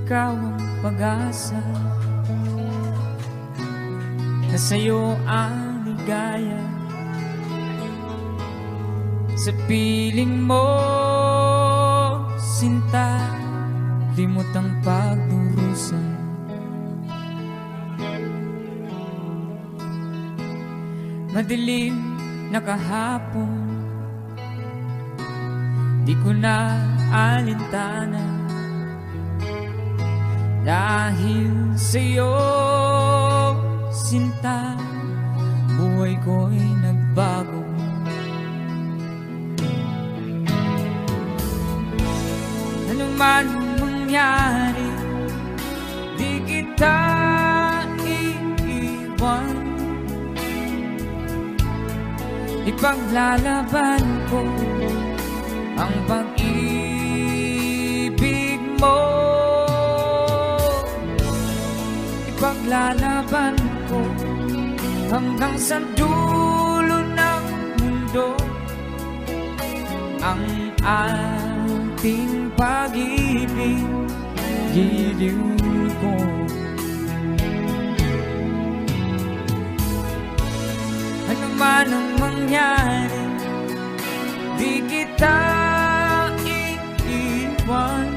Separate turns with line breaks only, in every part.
ikaw ang pag-asa, na sa'yo ang ligaya. Sa piling mo, sinta, limot ang pagdurusa. Madilim na kahapon, di ko na alintana, dahil sa'yo, sinta, buhay ko'y nagbago. Ano man mangyari, di kita iiwan. Ipaglalaban ko ang pag-ibig mo. Ipaglalaban ko hanggang sa dulo ng mundo ang ating pag-ibig, giliw ko. Ano man ang mangyari, di kita iiwan.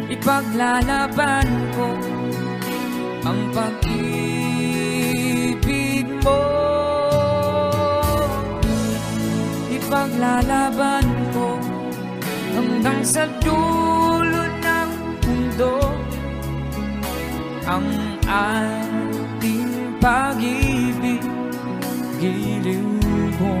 Ipaglalaban ko ang pag-ibig mo. Ipaglalaban ko hanggang sa dulo ng mundo ang ating pag-ibig, giliw ko.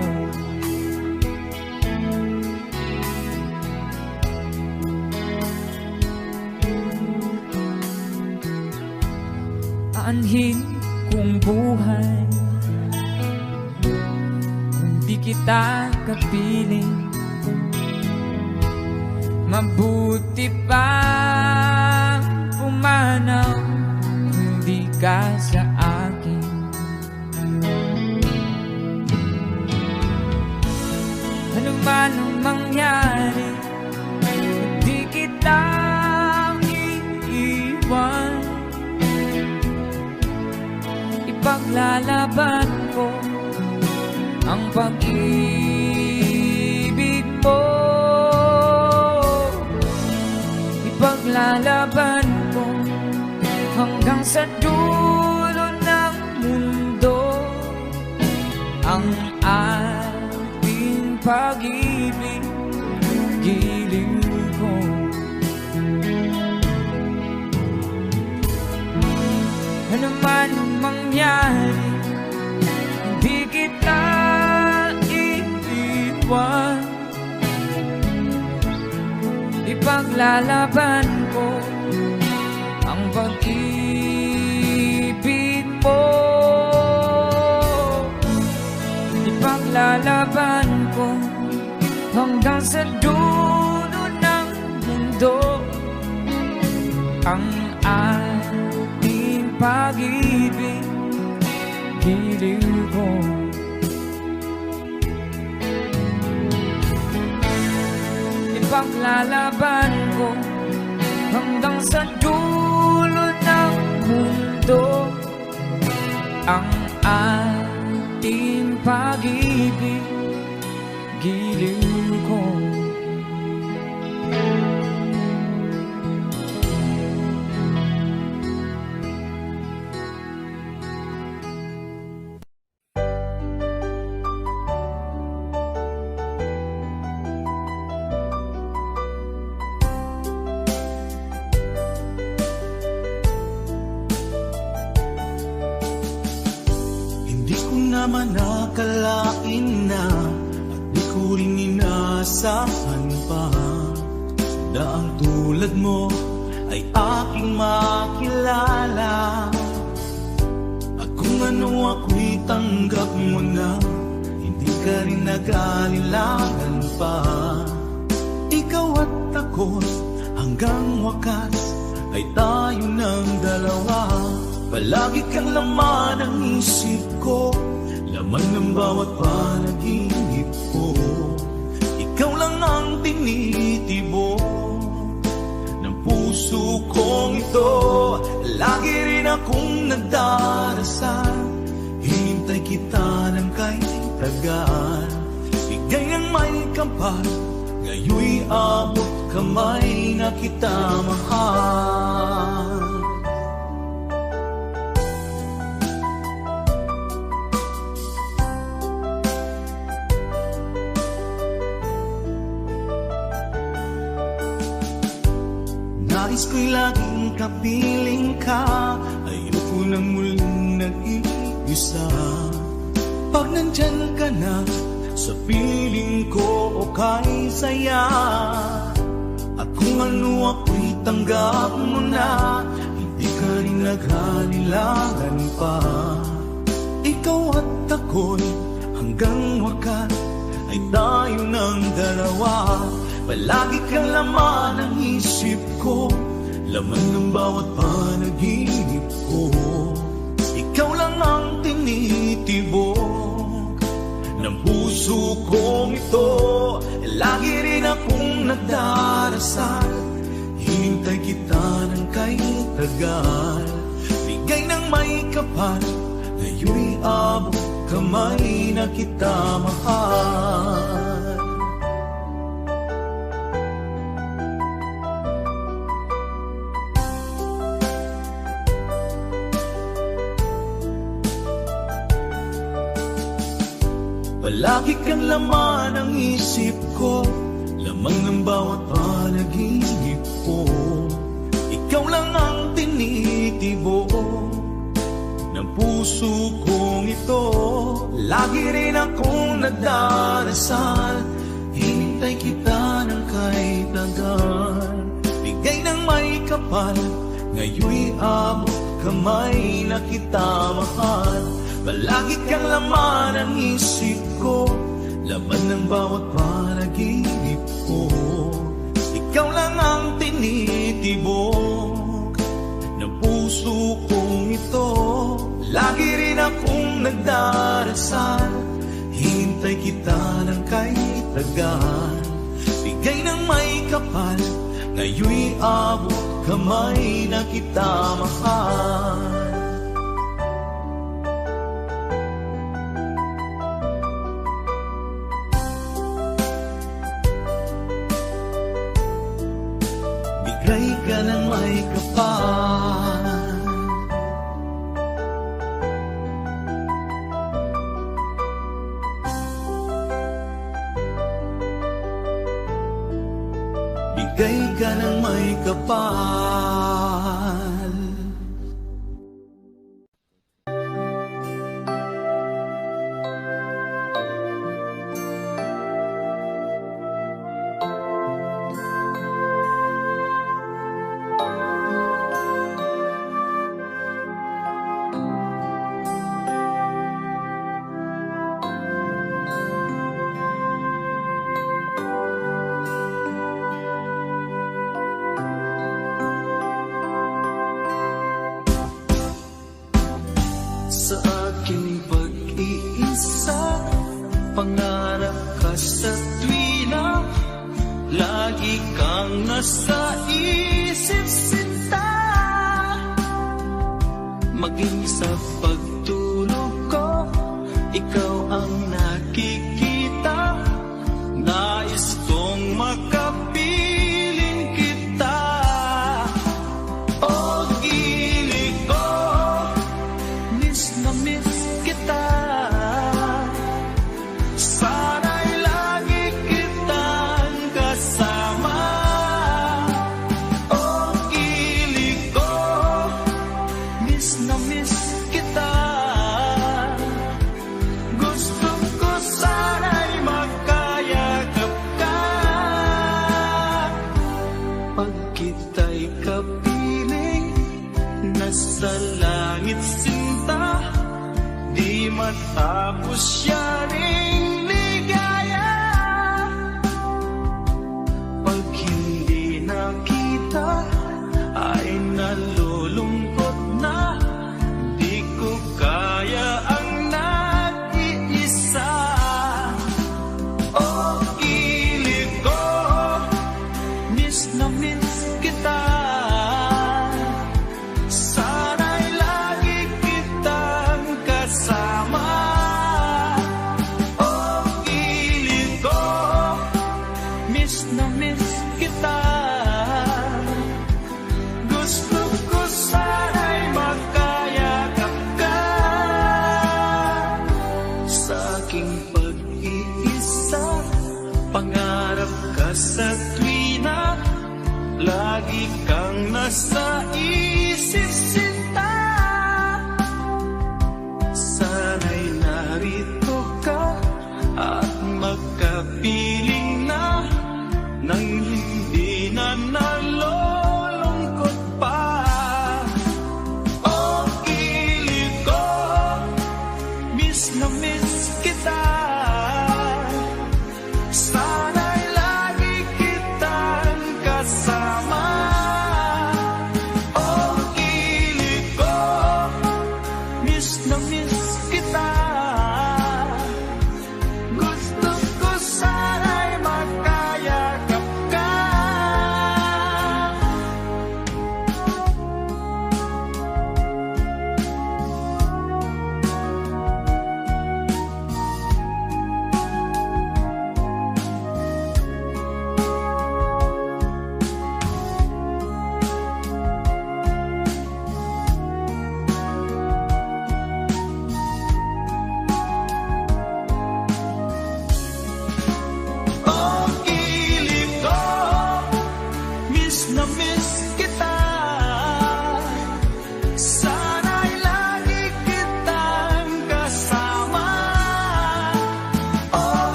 Aanhin kong buhay kung di kita kapiling. Mabuti pa pumanaw kung di ka sa akin. Ano man ang mangyari, di kita iiwan. Ipaglalaban ko ang pag-ibig mo. Ipaglalaban ko hanggang sa dulo ng mundo ang ating pag-ibig, giliw ko. Ano man ang mangyari, hindi kita iiwan. Ipaglalaban ko ang pag-ibig mo. Ipaglalaban ko hanggang sa dulo ng mundo ang ating pag-ibig, giliw ko. Ipaglalaban ko hanggang sa dulo ng mundo ang ating pag-ibig, giliw ko.
naman nakalain na at di ko rin inaasahan pa na ang tulad mo ay aking makilala. At kung ano ako'y tanggap mo na, hindi ka rin nag-aalilangan pa. Ikaw at ako hanggang wakas ay tayo ng dalawa. Palagi kang laman ng isip ko, laman ng bawat panaginip ko. Ikaw lang ang tinitibo, puso kong ito, lagi rin akong nagdarasal. Hinintay kita ng kahit tagal, bigay ng may kapal, ngayon'y abot kamay na kita mahal. Nais ko'y laging kapiling ka, ayoko nang muling nag-iisa. Pag nandyan ka na, sa piling ko okay saya. At kung ano ako'y tanggap mo na, hindi ka rin naghalilangan pa. Ikaw at ako'y hanggang wakas ay tayo ng dalawa. Palagi kang laman ng isip ko, laman ng bawat panaginip ko. Ikaw lang ang tinitibok ng puso kong ito, lagi rin akong nagdarasal. Hinintay kita ng kahit tagal, bigay ng may kapal, ngayon'y abot kamay na kita mahal. Palagi kang laman ng isip ko, lamang ng bawat panaginip ko. Ikaw lang ang tinitibok ng puso kong ito, lagi rin akong nagdarasal. Hinintay kita ng kahit tagal, bigay ng may kapal, ngayon'y abot kamay na kita mahal. Palagi kang laman ng isip ko, laman ng bawat panaginip ko. Ikaw lang ang tinitibok ng puso kong ito, lagi rin akong nagdarasal. Hintay kita ng kahit tagal, bigay ng may kapal, ngayon'y abot kamay na kita mahal. Bigay ka ng may kapal, bigay ka ng may kapal. Sa aking pag-iisa, pangarap ka sa tuwina, lagi kang nasa isip sinta. Maging sa pagtulog ko, ikaw ang nakikita. Nais kong makapiling kita. Oh, gilig ko, miss na miss kita. Sana'y lagi kitang kasama. Oh, gilig ko, miss na miss kita. Gusto ko sana'y magkayakap ka. Pag kita'y kapiling, nasa langit sinta, di matapos yaring ligaya. Pag hindi nakita, ay nalulungkot na. Di ko kaya ang nag-iisa. Oh, gilig ko, miss na miss kita.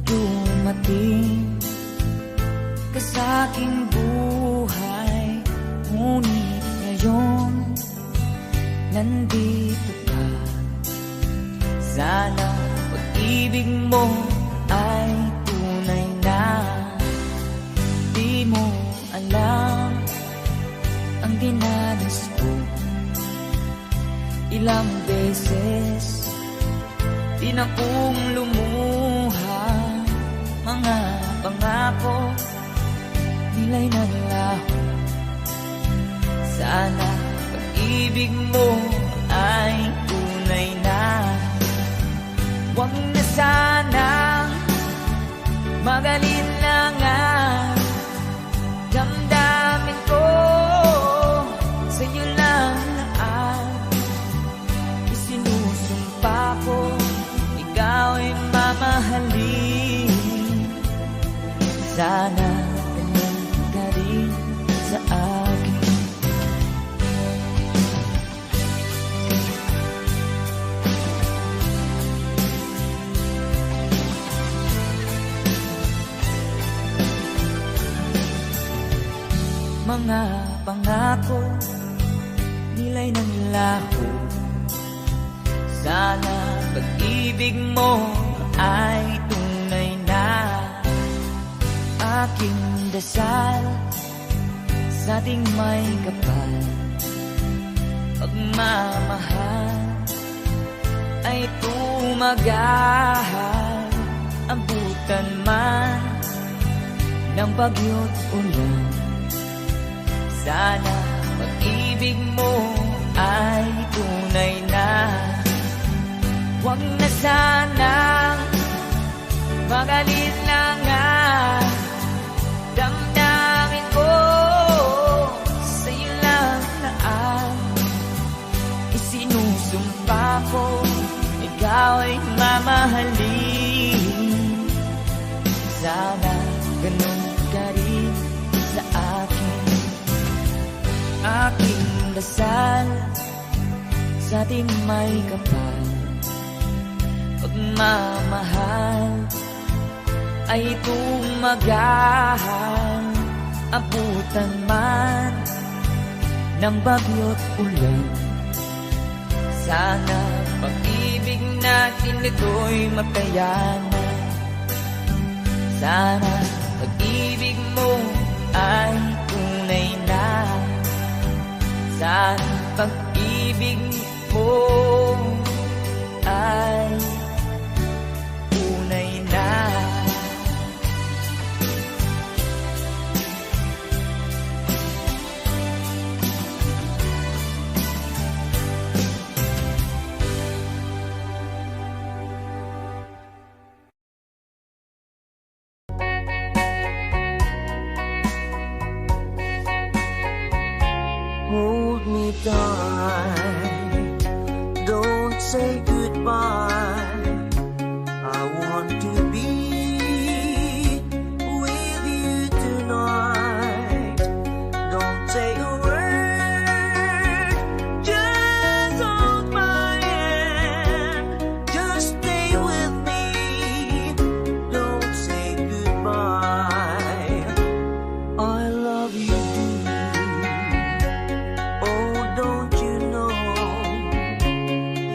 dumating ka sa aking buhay, ngunit ngayon nandito ka. Sana pag-ibig mo ay tunay na. Di mo alam ang dinanas ko. Ilang beses di na kong lumuha, mga pangako nila'y nanlaho. Sana pag-ibig mo ay tunay na. Huwag na sanang magalit na nga damdamin ko. Sa'yo lang lahat isinusumpa ko, ikaw ay mamahalin. Sana ganun ka rin sa akin. Mga pangako nila'y nanlaho. Sana pag-ibig mo ay tunay na. Aking dasal sa ating may kapal, pagmamahal ay tumagahal. Abutan man ng bagyo't ulan, sana pag-ibig mo ay tunay na. Huwag na sanang magalit na nga damdamin ko. Sa'yo lang lahat isinusumpa ko, ikaw ay mamahalin. Sana ganun ka rin sa akin. Aking dasal sa ating may kapal, pagmamahal ay tumagahal. Abutan man ng bagyo't ulan, sana pag-ibig natin ito'y makayanan. Sana pag-ibig mo ay tunay na. Sana pag-ibig mo ay tunay na.
Hold me tight, don't say goodbye. I want to be with you tonight. Don't say a word, just hold my hand. Just stay with me, don't say goodbye. I love you dearly. Oh, don't you know,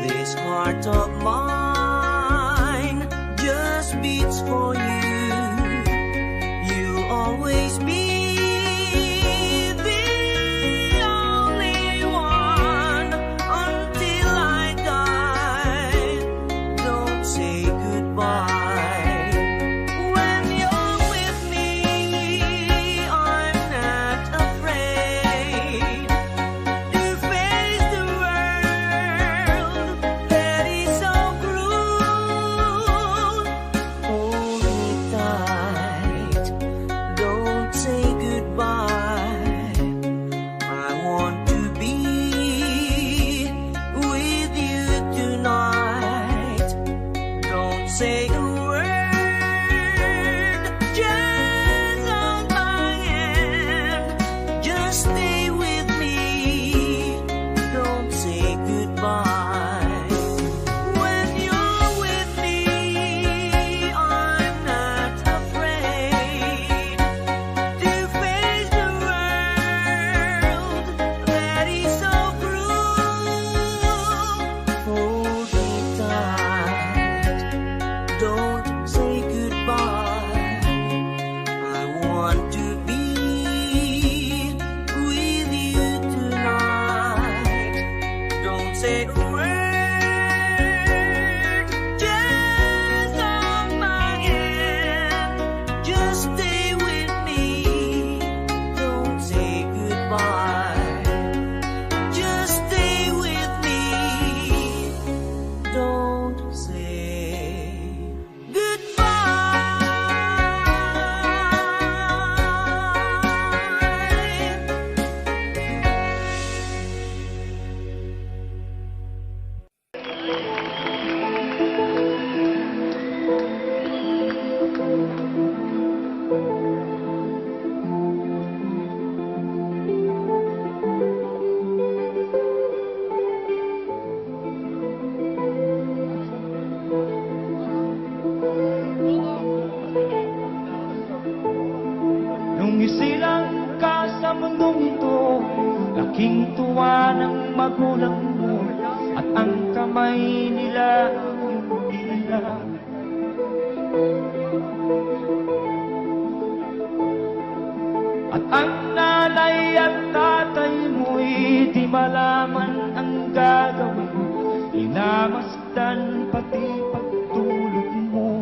this heart of mine just beats for you. You'll always be the only one until I die. Don't say goodbye. When you're with me, I'm not afraid to face the world that is so cruel. Hold me tight, don't say
mundong ito, laking tuwa ng magulang mo, at ang kamay nila yung tila. At ang nanay at tatay mo'y di malaman ang gagawin, inamasdan pati pagtulog mo.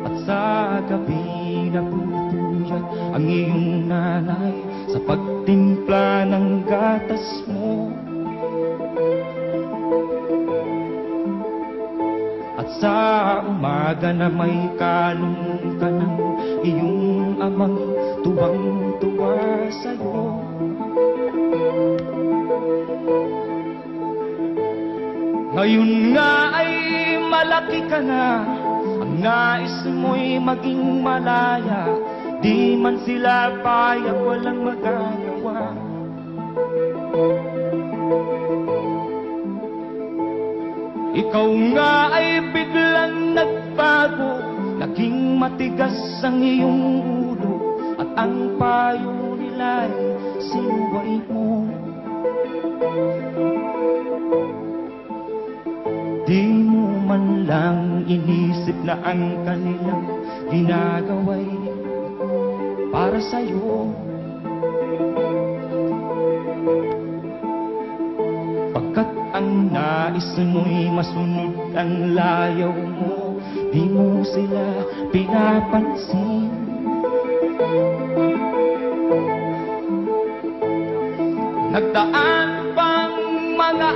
At sa gabi naputuyat ang iyong nanay sa pagtimpla ng gatas mo. At sa umaga na may kalong ka ng iyong amang tuwang-tuwa sa'yo. Ngayon nga ay malaki ka na, ang nais mo'y maging malaya, di man sila payag, walang magagawa. Ikaw nga ay biglang nagbago, naging matigas ang iyong ulo, at ang payo nila'y sinuway mo. Di mo man lang inisip na ang kanilang ginagawa'y para sa'yo. Pagkat ang nais mo'y masunod ang layaw mo, di mo sila pinapansin. Nagdaan pang mga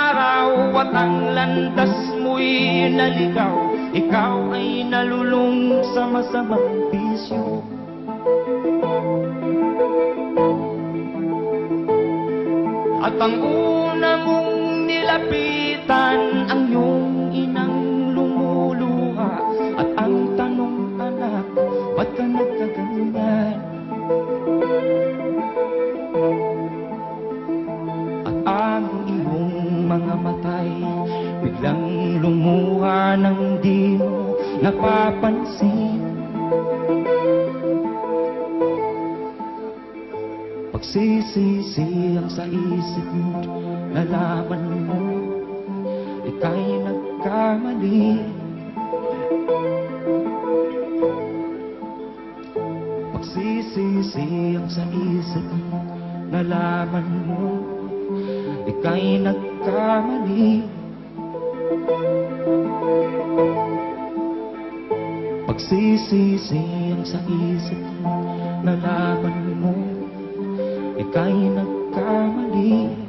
araw at ang landas mo'y naligaw, ikaw ay nalulung sa masamang bisyo. At ang una mong nilapitan ang iyong inang lumuluha, at ang tanong, anak, ba't ka nagkaganyan? At ang iyong mga matay biglang lumuha nang di mo napapansin. Pagsisisi ang sa isip mo, nalaman mo ika'y nagkamali. Pagsisisi ang sa isip mo, nalaman mo ika'y nagkamali. Pagsisisi ang sa isip mo, nalaman mo ika'y nagkamali.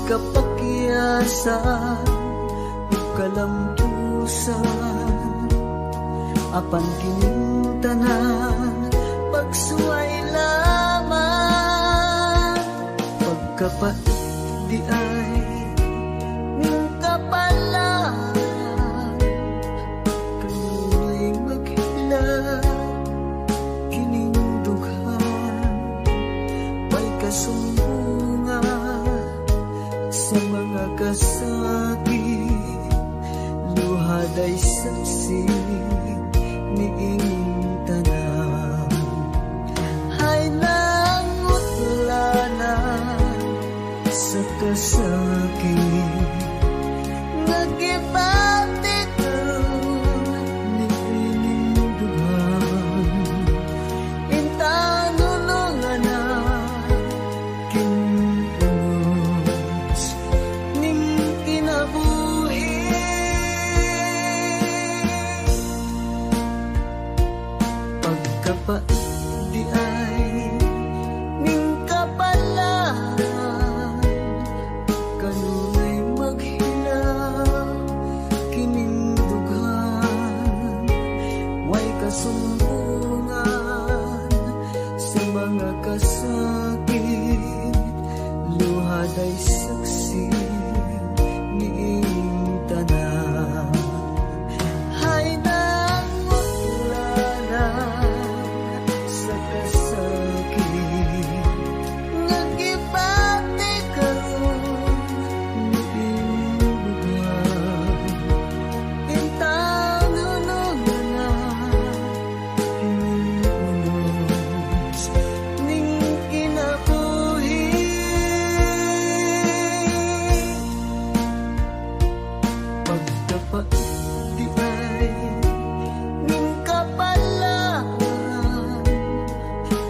kapakyasan ug kalampusan apan kining tanan pagsuway lamang pagkapait di ay ning kapalan kanuy maghilak kining dughan may kasumbungan sa mga kasakit luhaday saksi niing tanan ay nangutlanan sa kasakit nagibatik niing dughan intanulungan na kinunos ning kinabuhi pagkapait di ay ning kapalan kanunay maghilaw kining dughan way kasumbungan sa mga kasakit luhaday saksi niing tanan hay nangutlanan sa kasakit nagibati karon niing dughan intanulungan na kining unos ning kinabuhi pagkapait di ay ning kapalan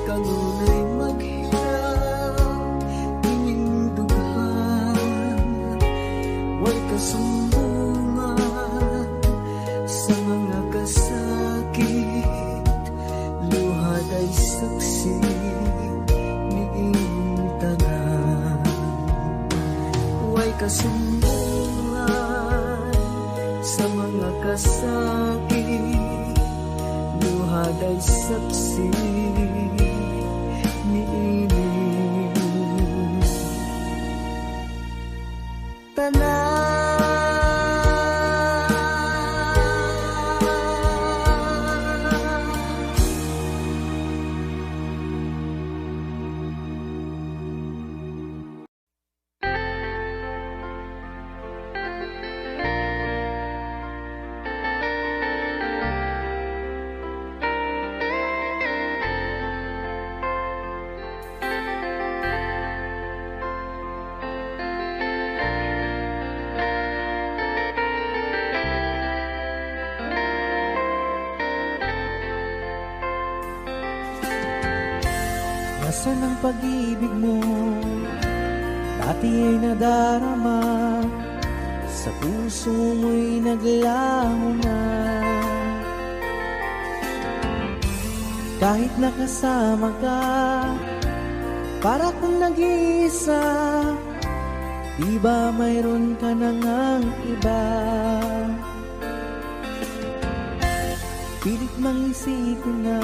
kanunay maghilaw kining dughan way kasumbungan sa mga kasakit luhaday saksi niing tanan way kasumbungan sa mga kasakit luhaday saksi niing
Nasaan ang pag-ibig mo? Dati ay nadarama, sa puso mo'y naglaho na. Kahit nakasama ka, para kung nag-iisa, di ba mayroon ka na ngang iba? Pilit mang isipin na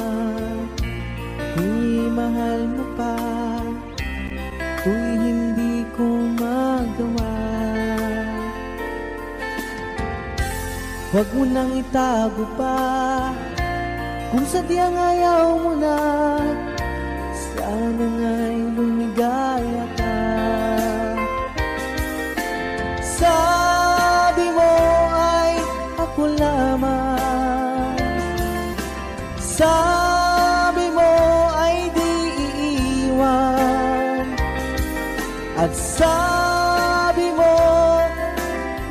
kung mahal mo pa, kung hindi ko magawa. Huwag mo nang itago pa, kung sadyang ayaw mo na, sana nga'y lumigaya ka. Sabi mo ay ako lamang, sabi mo ay di iiwan, at sabi mo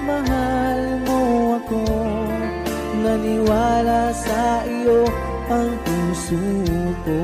mahal mo ako. Naniwala sa iyo ang puso ko.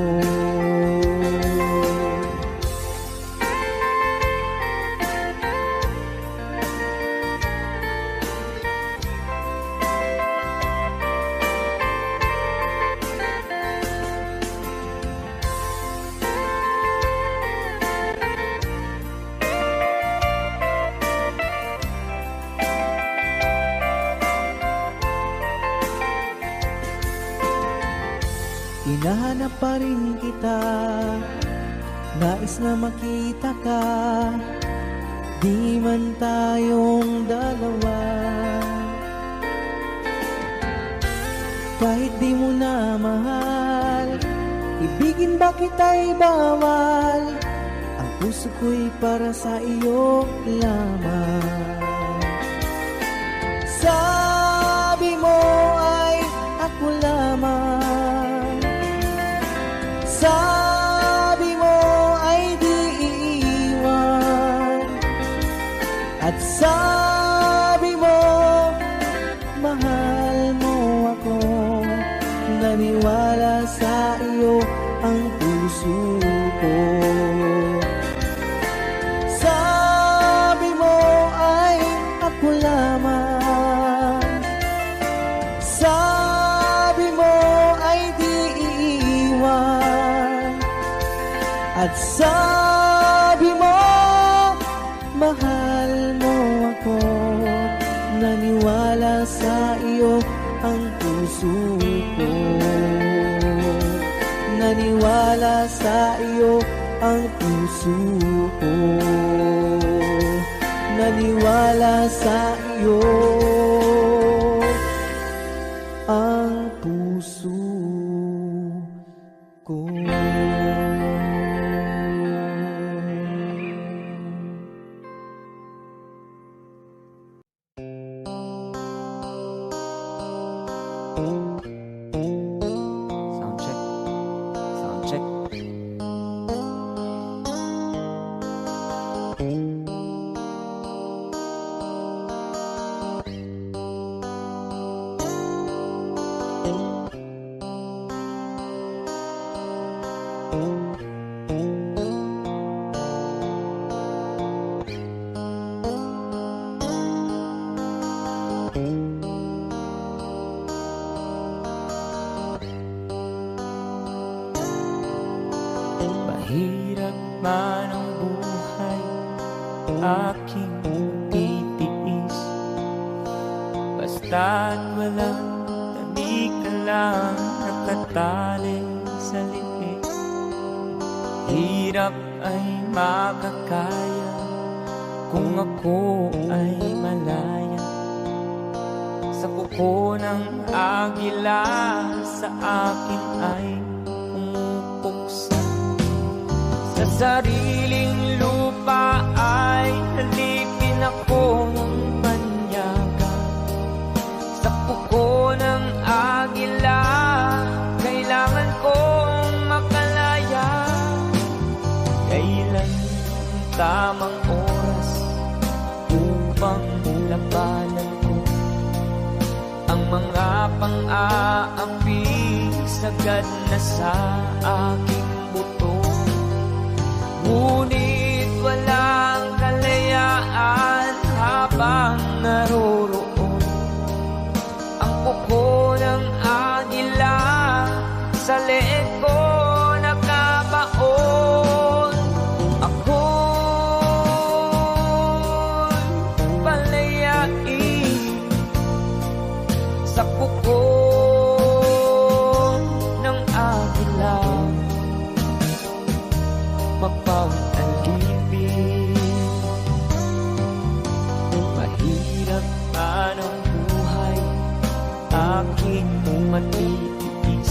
hinahanap pa rin kita. Nais na makita ka, di man tayong dalawa. Kahit di mo na mahal, ibigin ba kita'y bawal? Ang puso ko'y para sa iyo lamang. Sabi mo ay ako lamang, sabi mo ay di iiwan, at sabi mo mahal mo ako. Naniwala sa iyo ang puso ko. Sabi mo ay ako lamang, sabi mo ay di iiwan, at sabi mo mahal mo ako. Naniwala sa iyo ang puso ko. Naniwala sa iyo ang puso ko. Naniwala sa iyo ang puso ko.
Sound check. Sound check. Mahirap man ang buhay, aking titiis. Basta't walang tanik ka lang nakatali sa liig. Hirap ay makakaya kung ako ay malaya sa kuko ng agila. Sa akin ay umupuksa, sa sariling lupa ay halipin ako ng banyaga. Sa kuko ng agila, kailangan kong makalaya. Kailan ang tamang oras upang labanan ko ang mga pang-aapi sagad na sa aking buto? Ngunit walang kalayaan habang naroroon ang kuko ng agila. Sa leeg ko nakabaon, ako'y palayain sa kuko ng agila. Mapag-alipin, mahirap man ang buhay, aking matitiis.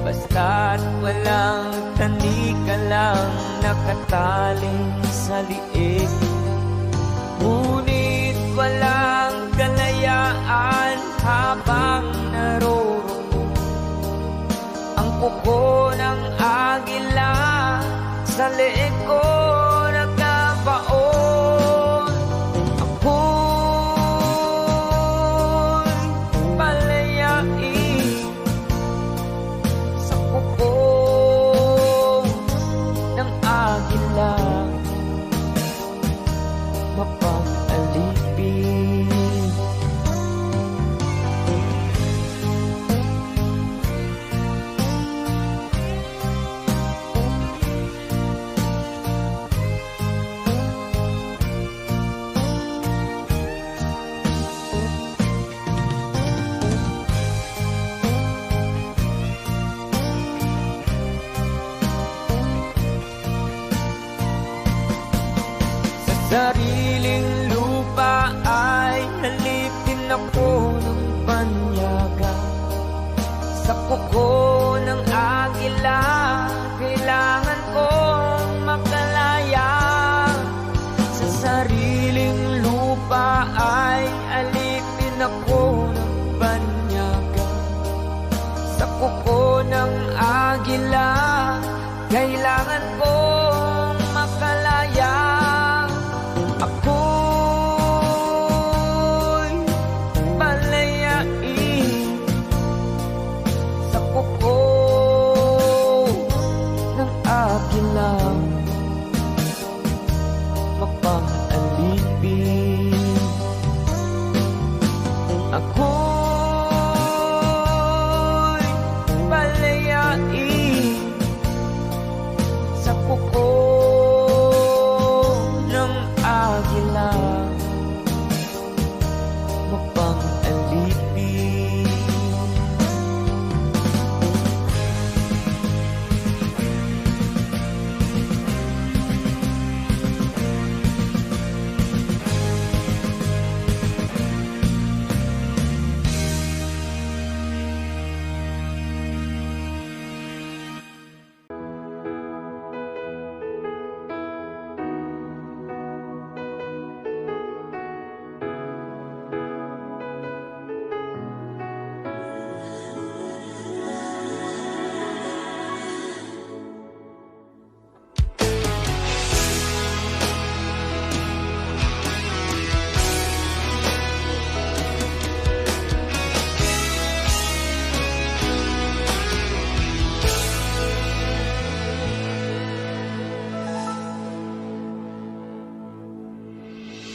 Basta't walang tanik ka lang nakatali sa liig. Ngunit walang kalayaan habang naroroon ang kuko ng agila. Sa leeg ko nagkabaon, ako'y palayain sa kuko ng agila. Mapag-alipin,
sariling lupa ay halipin ako ng banyaga. Sa kuko ng agila, kailangan kong makalaya. Sa sariling lupa ay alipin ako ng banyaga. Sa kuko ng agila, kailangan kong makalaya. Ako'y palayain sa kuko ng agila, mapang-alipin. Ako'y palayain sa kuko ng agila, mapang-alipin.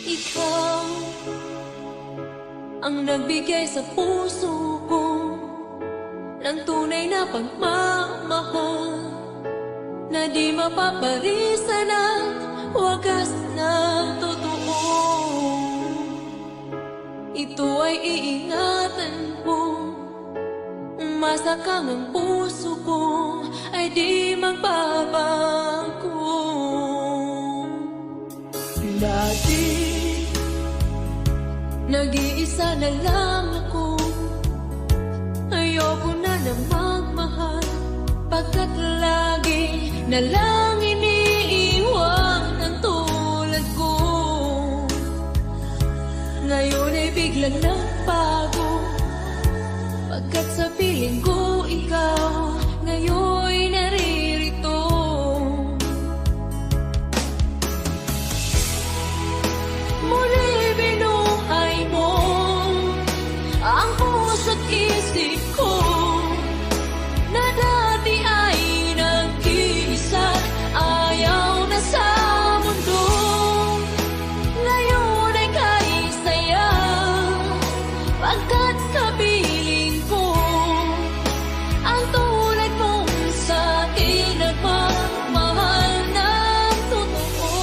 Ikaw ang nagbigay sa puso ko ng tunay na pagmamahal na di mapaparisan at wagas na totoo. Ito ay iingatan ko, masakang ang puso ko ay di magbabago. Dati nag-iisa na lang ako, ayoko na magmahal, pagkat lagi na lang iniiwan ang tulad ko. Ngayon ay biglang nagbago, pagkat sa piling ko ikaw ngayon'y naririto. Muli binuhay mo ang puso't isip ko na dati ay nag-iisa, ayaw na sa mundo. Ngayon ay kaisaya, pagkat kapiling ko ang tulad mong sa'kin at magmahal ng totoo.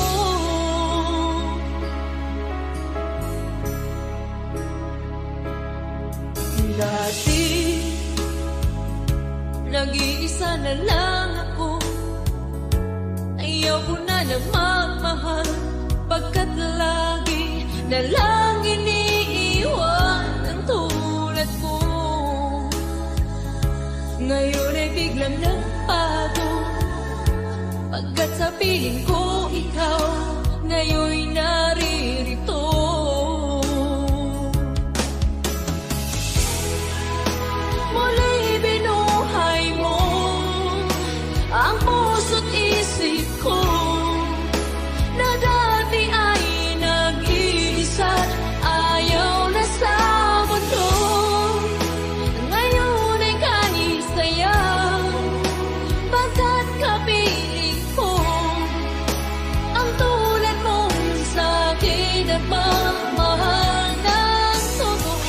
Dati nag-iisa na lang ako, ayaw ko na magmahal, pagkat lagi na lang iniiwan ang tulad ko. Ngayon ay biglang nagbago, pagkat sa piling ko ikaw ngayon'y naririto. Muli binuhay mo ang puso't isip ko na dati ay nag-iisa, ayaw na sa mundo. Ngayon ay kanisaya, pagkat kapiling ko ang tulad mong sa'kin at magmahal ng totoo.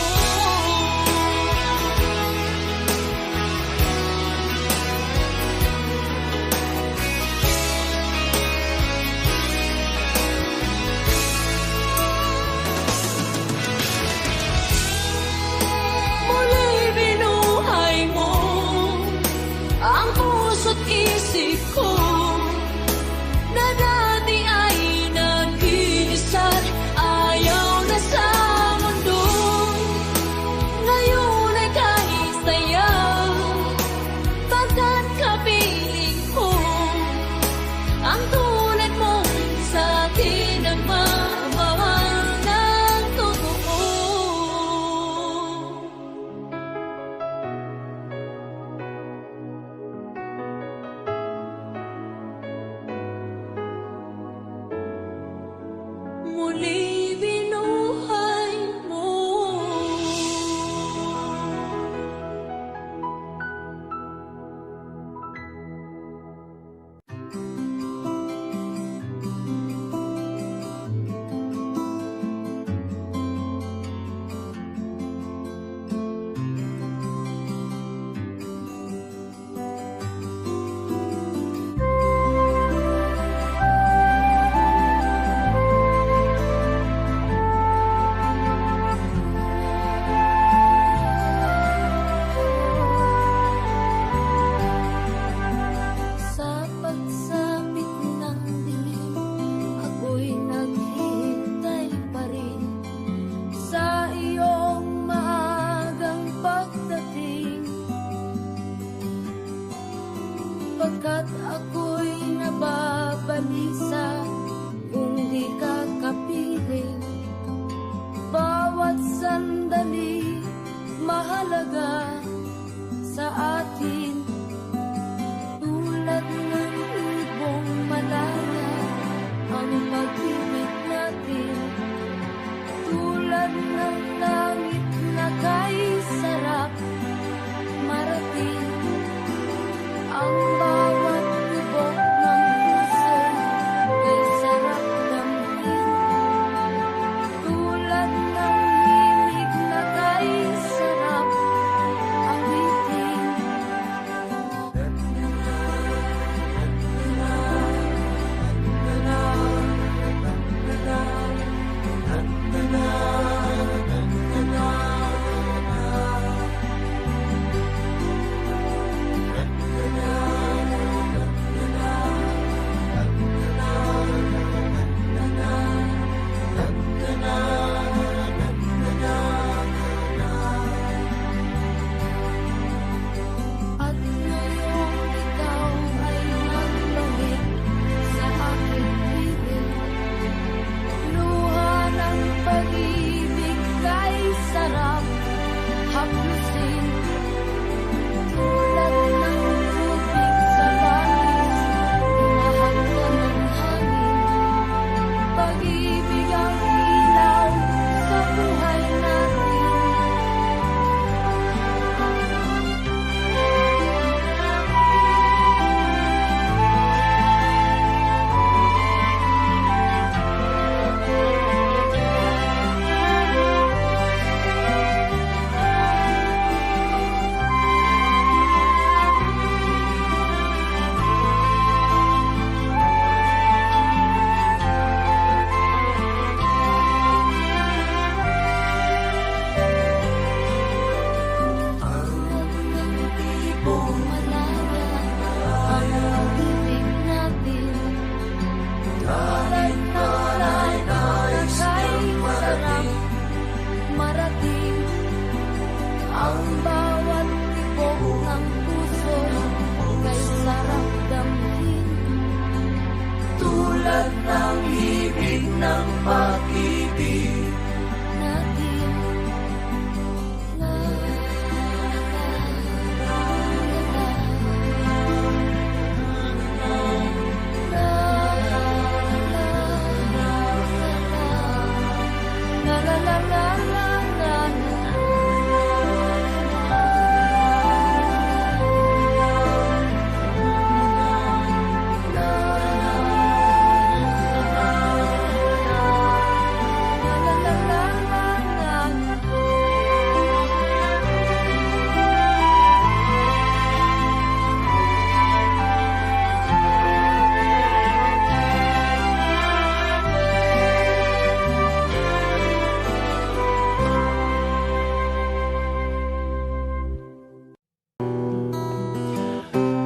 mababalisa kung di ka kapiling. Bawat sandali mahalaga sa atin, tulad ng ibong malaya ang pag-ibig natin, tulad ng langit na kay sarap marating. Ang bawat tibok ng puso kay sarap damhin, tulad ng himig na kay sarap awitin. At ngayong ikaw ay nagbalik sa aking piling, luha ng pag-ibig kay sarap haplusin, tulad ng tubig sa langis, hinahanggan ng hangin. Pag-ibig ang ilaw sa buhay natin. Ibong malaya ang pag-ibig natin, tulad ng langit na kay sarap marating. Ang bawat tibok ng puso kay sarap damhin, tulad ng ibig ng pag-ibig natin. La la la la la la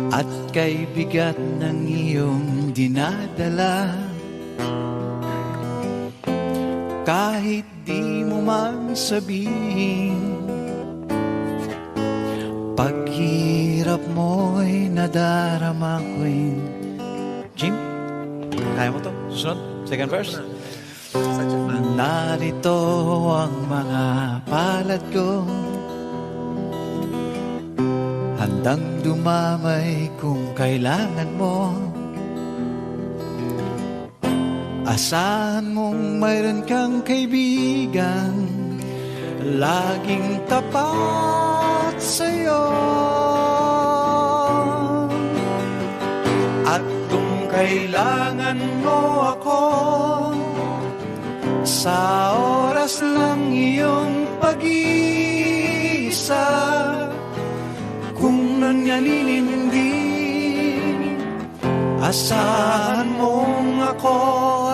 At kay bigat ng iyong dinadala, kahit di mo man sabihin, paghirap mo'y nadarama ko'y. Jim, kaya mo to? Susunod? Second verse? Narito ang mga palad ko, handang dumamay kung kailangan mo. Asahan mong mayroon kang kaibigan, laging tapat sa'yo. At kung kailangan mo ako, sa oras ng iyong pag-iisa, kung nanyaninindi, asahan mong ako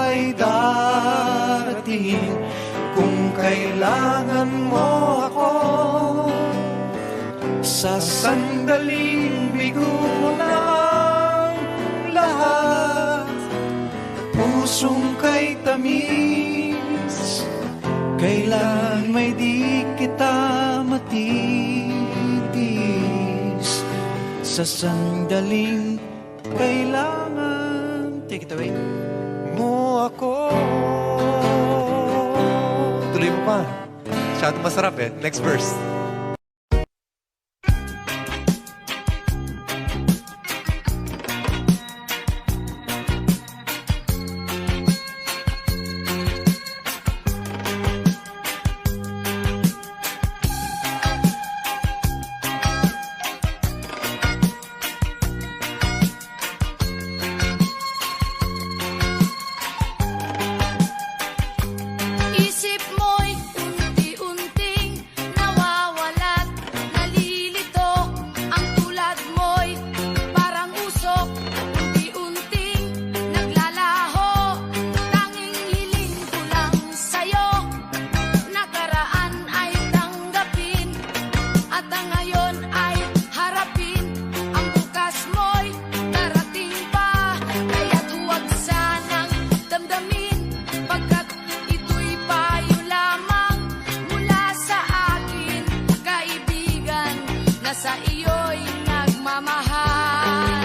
ay darating. Kung kailangan mo ako, sa sandaling bigo mo na ang lahat. Pusong kay tamis, kailan may di kita matitis. Sa sandaling kailangan take it away. Mo ako. Tuloy mo pa. Masyado masarap eh. Next verse.
Isip mo'y unti-unting nawawalat, nalilito. Ang tulad mo'y parang usok, unti-unting naglalaho. Tanging hiling ko lang sa'yo, nakaraan ay tanggapin, at ang ngayon ay harapin. Ang bukas mo'y darating pa, kaya't huwag sanang damdamin, pagkat ito'y payo lamang mula sa akin, kaibigan, na sa iyo'y nagmamahal.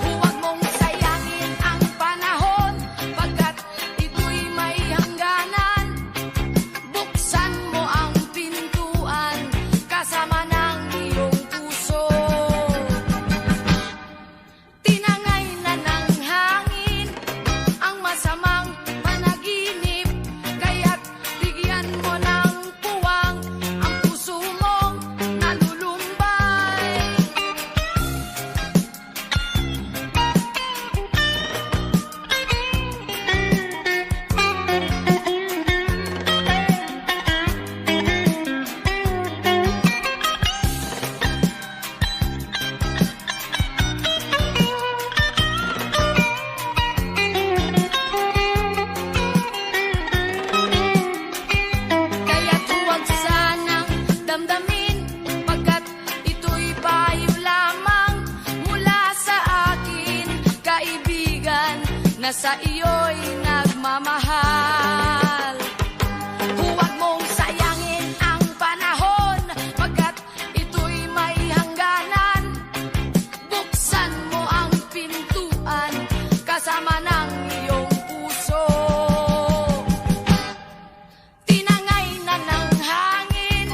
Huwag mong sayangin ang panahon, pagkat ito'y may hangganan. Buksan mo ang pintuan, kasama ng iyong puso. Tinangay na ng hangin ang masamang panaginip, kaya't bigyan mo ng puwang ang puso mong nalulumbay. Kaya't huwag sanang damdamin, pagkat ito'y payo lamang mula sa akin, kaibigan, na sa iyo'y nagmamahal. Huwag mong sayangin ang panahon, pagkat ito'y may hangganan. Buksan mo ang pintuan, kasama ng iyong puso. Tinangay na ng hangin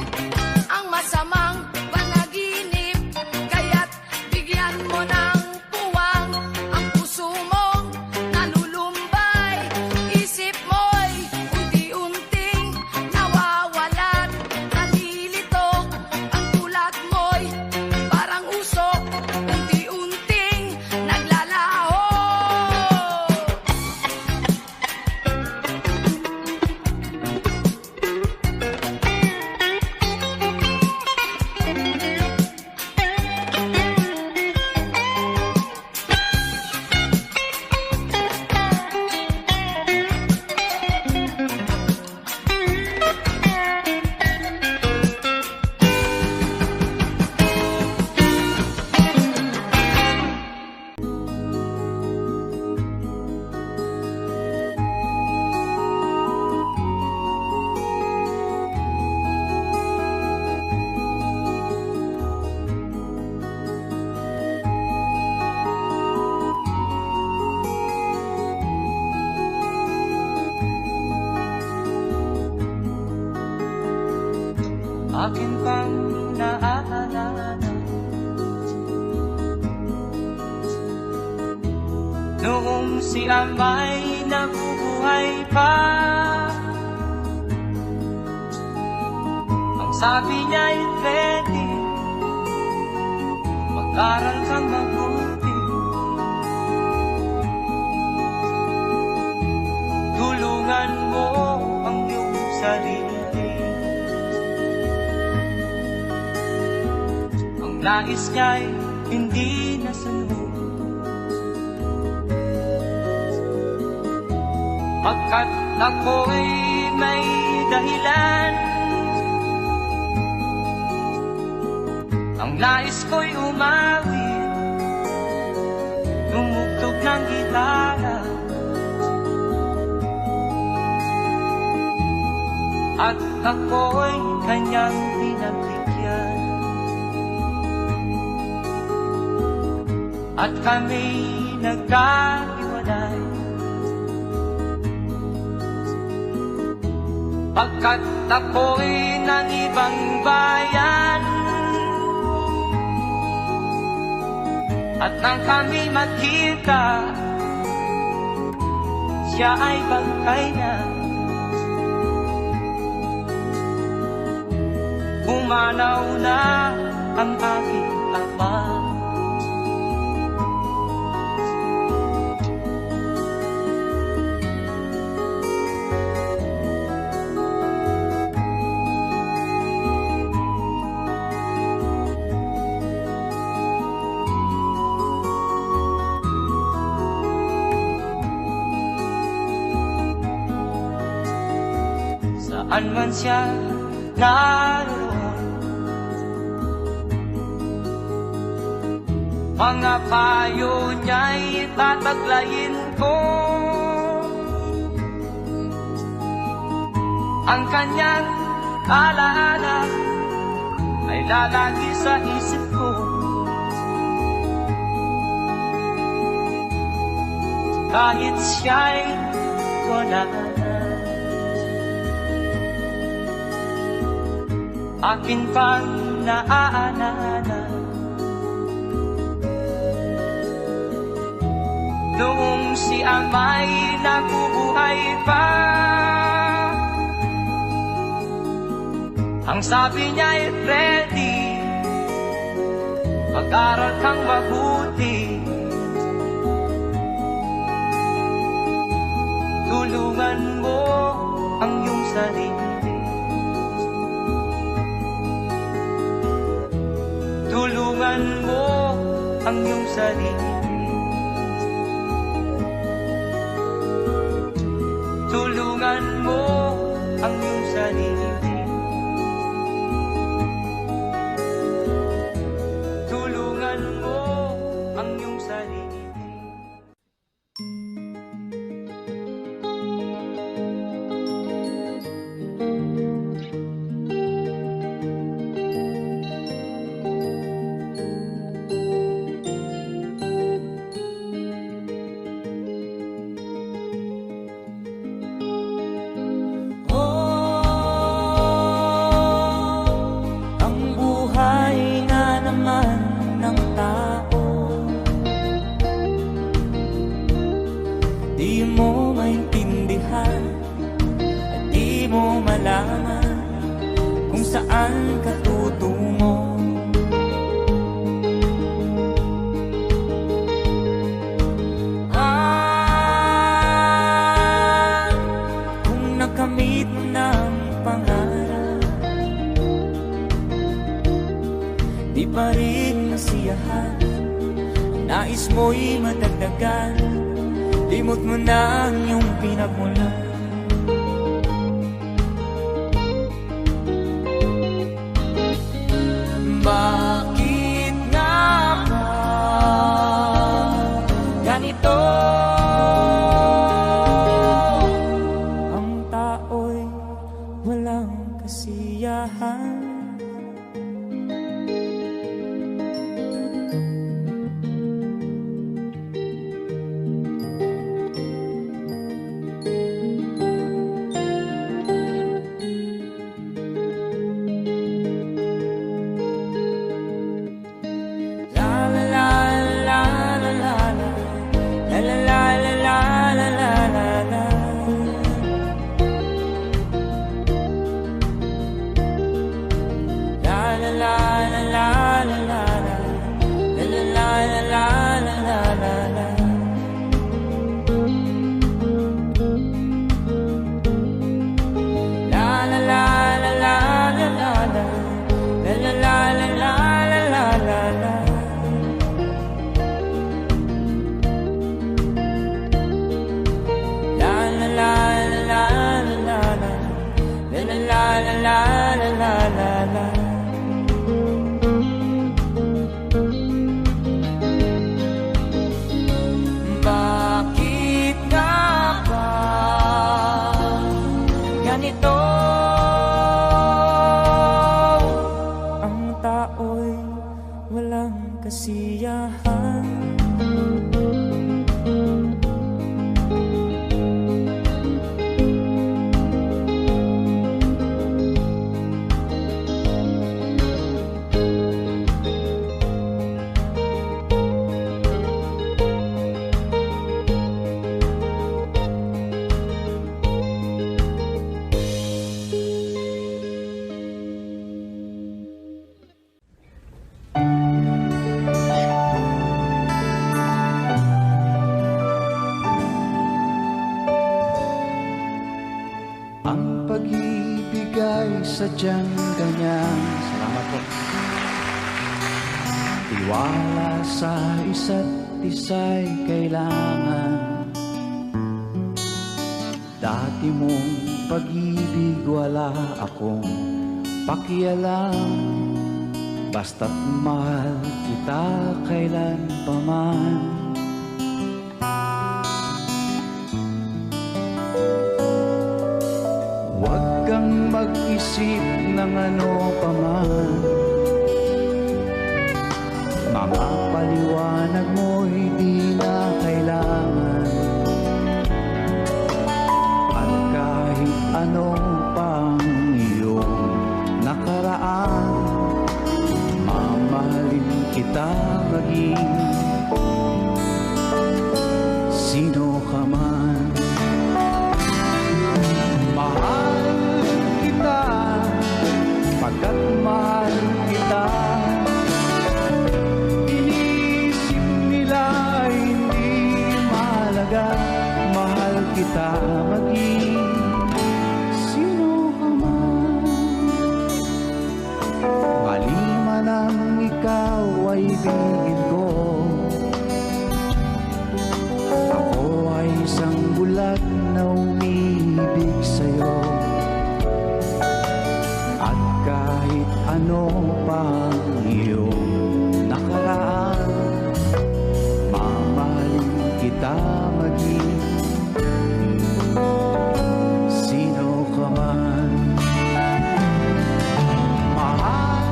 ang masamang panaginip, kaya't bigyan mo ng puwang ang puso mong nalulumbay. Isip mo'y unti-unting nawawalan, nalilito. Ang tulad mo'y parang usok, unti-unting naglalaho.
Akin pang naaalala noong si Amay nabubuhay pa. Ang sabi niya'y ready, mag-aral kang mabuti, tulungan mo ang iyong sarili. Ang nais niya'y hindi nasunod, pagkat ako'y may dahilan. Ang nais ko'y umawit, tumugtog ng gitara, at ako'y kanyang pinagbigyan. At kami nagkahiwalay. Pagkat ako'y ng ibang bayan, at nang kami magkita, siya ay bangkay na. Pumanaw na ang aking ama. Saan man siya naroon, mga payo niya'y tataglayin ko. Ang kanyang alaala ay lalagi sa isip ko. Kahit siya'y wala na, akin pang naaalala noong si ama'y nabubuhay pa. Ang sabi niya'y ready, mag-aral kang mabuti, tulungan mo ang iyong sarili. Tulungan mo ang iyong sarili. Tulungan mo ang iyong sarili. Tulungan mo ang iyong sarili.
Di mo maintindihan at di mo malaman kung saan ka tutungo. Kung nakamit mo ng pangarap, di pa rin masiyahan, nais mo'y madagdagan, limot mo na ang iyong pinagmulan. Bakit nga ba ganito? Ang tao'y walang kasiyahan. La la la la la la la la la
sadyang ganyan. Salamat po. Tiwala sa isa't isa'y kailangan. Dati mong pag-ibig wala akong pakialam. Basta't mahal kita kailan paman. Huwag kang mag-isip ng ano paman. Mga paliwanag mo'y di na kailangan. At kahit anong pang iyong nakaraan, mamahalin kita maging sino ka man. Mahal kita pagkat mahal kita. Inisip nila hindi mahalaga. Mahal kita maging sino ka man. Maliman ang ikaw ay ibigin ko. Ako ay isang bulag na umibig sa'yo. At kahit ano pang iyong nakaraan, mamahalin kita maging sino ka man. Mahal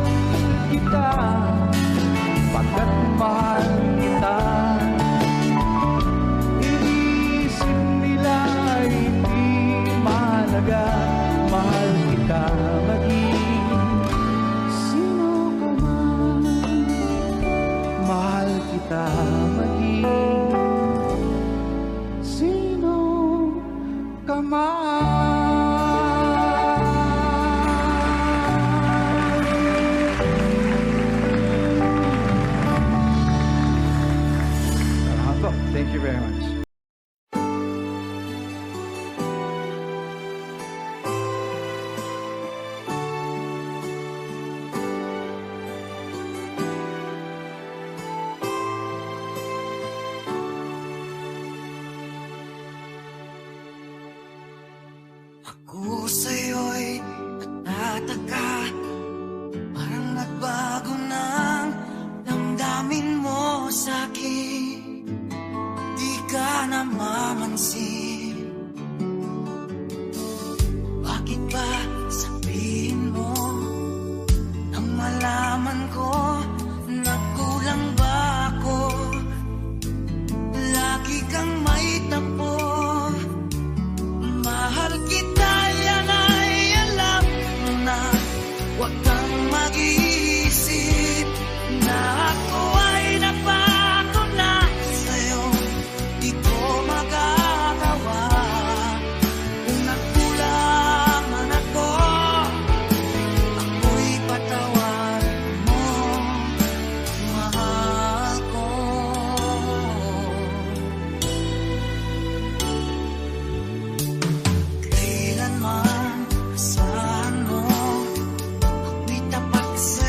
kita pagkat mahal kita. Inisip nila hindi mahalaga. Mahal kita maging sino ka man. Mahal kita maging sino ka man. Salamat po. Thank you very much.
Ako sa'yo'y nagtataka, parang nagbago ng damdamin mo sa'kin. Di ka namamansin. Bakit ba sabihin mo nang malaman ko nagkulang ba ako? Lagi kang may tampo. Mahal kita, yan ay alam mo na. Huwag kang mag-iisip na ako ay napako na sa'yo. Di ko magagawa kung nagkulang man ako. Ako'y patawarin mo, mahal ko. Kailanman asahan mo, ako'y tapat sa'yo.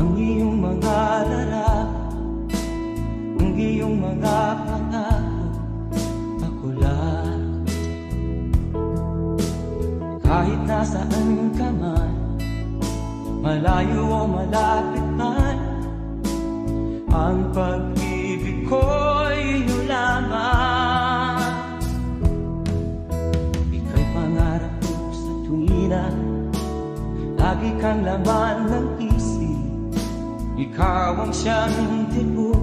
ang iyong mga larawan, ang iyong mga pangako, ako lang. Kahit nasaan ka man, malayo o malapit man, ang pag-ibig ko'y iyong lamang. Ika'y pangarap ko sa tuwina, lagi kang laman ng isip. Ikaw ang siyang tibok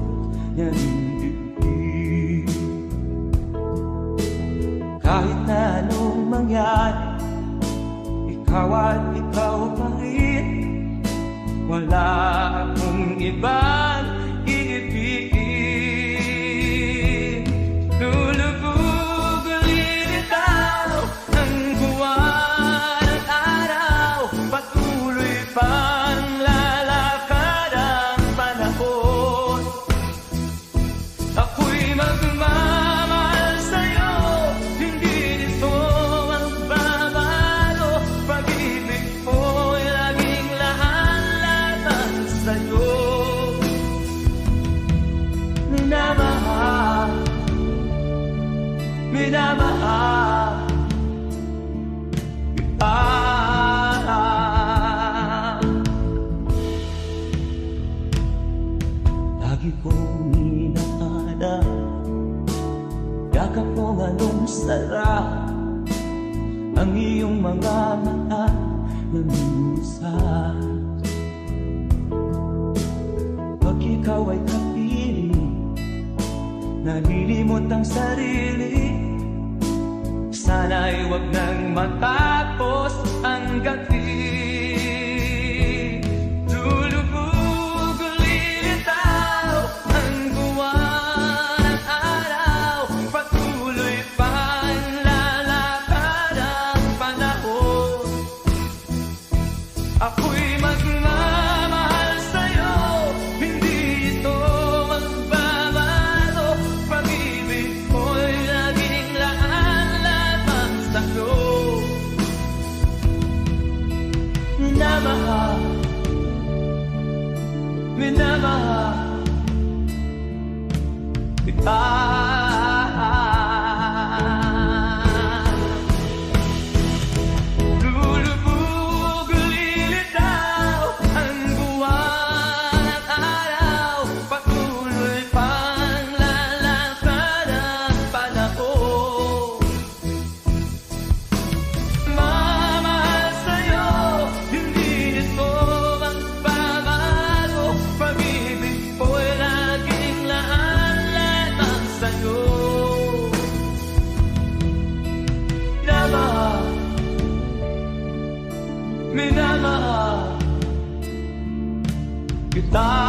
ng dibdib. Kahit na anong mangyari, ikaw at ikaw pa rin. Wala akong ibang iibigin. Lulubog ulit ikaw ng buwan at araw, patuloy pang lalakad ang panahon. Ako'y magmamahal sa'yo, hindi nito magbabago. Pag-ibig ko'y laging lahat-lahat sa'yo. Minamahal, minamahal kita. Lagi kong inaada, yakap mong anong sarap, ang iyong mga mata na minsan. Pag ikaw ay kapiling, nalilimot ang sarili. Sana'y wag nang matapos ang gabi. Lulubog lilitaw ang buwan at araw, patuloy pang lalakad ang panahon. Ako'y magmamahal sa'yo, hindi ito magbabago. Pag-ibig ko'y laging lahat-lahat sa'yo. Minamahal, minamahal kita. Lulubog lilitaw ang buwan at araw, patuloy pang lalakad ang panahon. Mamahal sa'yo, hindi nito magbabago. Pag-ibig ko'y laging lahat-lahat sa'yo. Minamahal, minamahal kita.